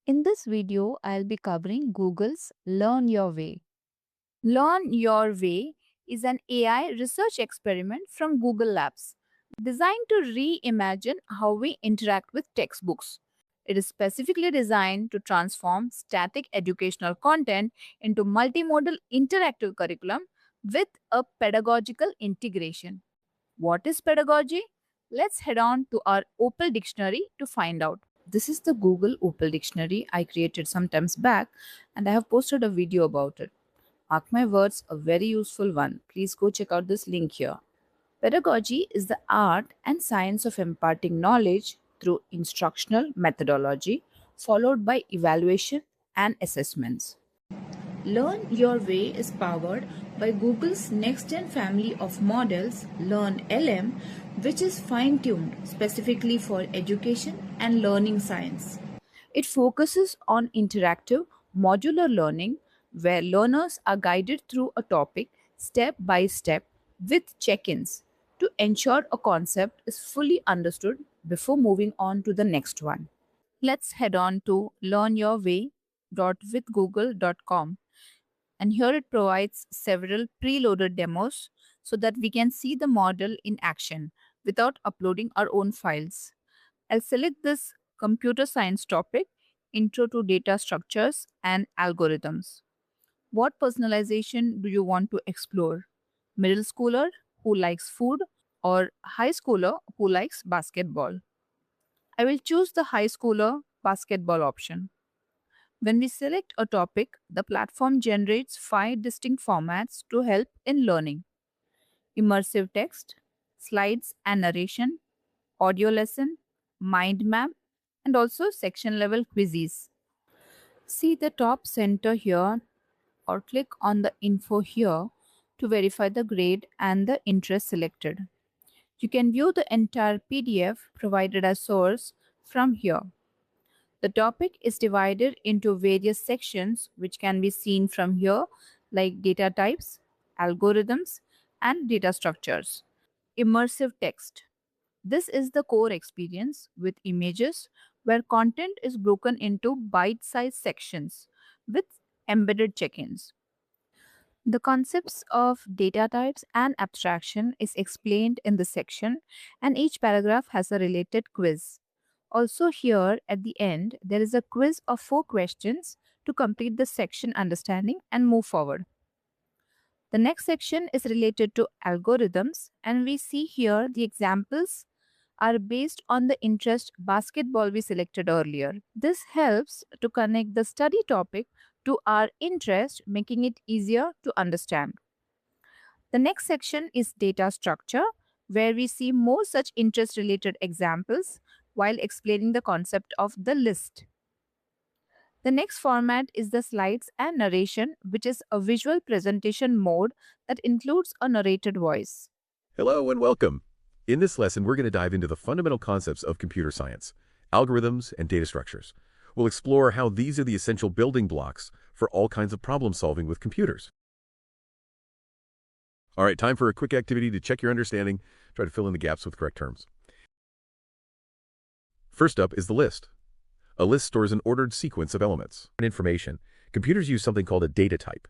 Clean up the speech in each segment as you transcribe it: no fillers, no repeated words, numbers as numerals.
In this video, I'll be covering Google's Learn Your Way. Learn Your Way is an AI research experiment from Google Labs designed to reimagine how we interact with textbooks. It is specifically designed to transform static educational content into multimodal interactive curriculum with a pedagogical integration. What is pedagogy? Let's head on to our Opal dictionary to find out. This is the Google Opal dictionary I created some times back and I have posted a video about it. Mark my words, a very useful one. Please go check out this link here. Pedagogy is the art and science of imparting knowledge through instructional methodology, followed by evaluation and assessments. Learn Your Way is powered by Google's next-gen family of models, LearnLM, which is fine-tuned specifically for education and learning science. It focuses on interactive, modular learning where learners are guided through a topic step by step with check-ins to ensure a concept is fully understood before moving on to the next one. Let's head on to learnyourway.withgoogle.com, and here it provides several preloaded demos so that we can see the model in action without uploading our own files. I'll select this computer science topic, Intro to Data Structures and Algorithms. What personalization do you want to explore? Middle schooler who likes food or high schooler who likes basketball? I will choose the high schooler basketball option. When we select a topic, the platform generates 5 distinct formats to help in learning: immersive text, slides and narration, audio lesson, mind map, and also section level quizzes. See the top center here or click on the info here to verify the grade and the interest selected. You can view the entire PDF provided as source from here. The topic is divided into various sections which can be seen from here, like data types, algorithms, and data structures. Immersive text. This is the core experience with images where content is broken into bite sized sections with embedded check ins. The concepts of data types and abstraction is explained in the section, and each paragraph has a related quiz. Also, here at the end, there is a quiz of 4 questions to complete the section understanding and move forward. The next section is related to algorithms, and we see here the examples are based on the interest basketball we selected earlier. This helps to connect the study topic to our interest, making it easier to understand. The next section is data structure, where we see more such interest related examples while explaining the concept of the list. The next format is the slides and narration, which is a visual presentation mode that includes a narrated voice. Hello and welcome. In this lesson, we're going to dive into the fundamental concepts of computer science, algorithms, and data structures. We'll explore how these are the essential building blocks for all kinds of problem solving with computers. All right, time for a quick activity to check your understanding. Try to fill in the gaps with correct terms. First up is the list. A list stores an ordered sequence of elements and information. Computers use something called a data type.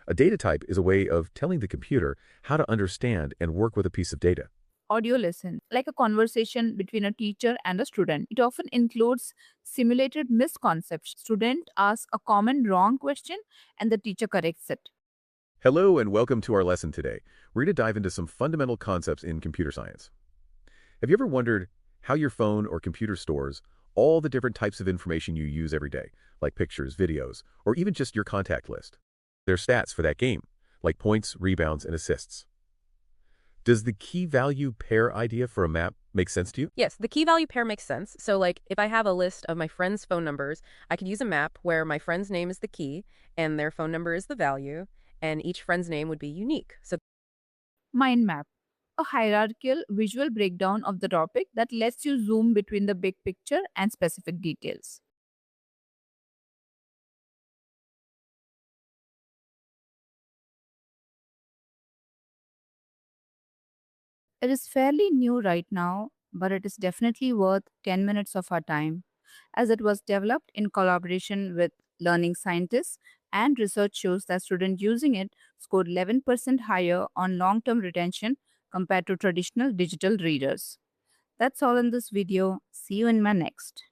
A data type is a way of telling the computer how to understand and work with a piece of data. Audio lesson, like a conversation between a teacher and a student. It often includes simulated misconceptions. Student asks a common wrong question and the teacher corrects it. Hello and welcome to our lesson today. We're going to dive into some fundamental concepts in computer science. Have you ever wondered how your phone or computer stores all the different types of information you use every day, like pictures, videos, or even just your contact list? There's stats for that game, like points, rebounds, and assists. Does the key value pair idea for a map make sense to you? Yes, the key value pair makes sense. So like if I have a list of my friends' phone numbers, I could use a map where my friend's name is the key and their phone number is the value, and each friend's name would be unique. So Mindmap, a hierarchical visual breakdown of the topic that lets you zoom between the big picture and specific details. It is fairly new right now, but it is definitely worth 10 minutes of our time. as it was developed in collaboration with learning scientists, and research shows that students using it scored 11% higher on long term retention compared to traditional digital readers. That's all in this video. See you in my next.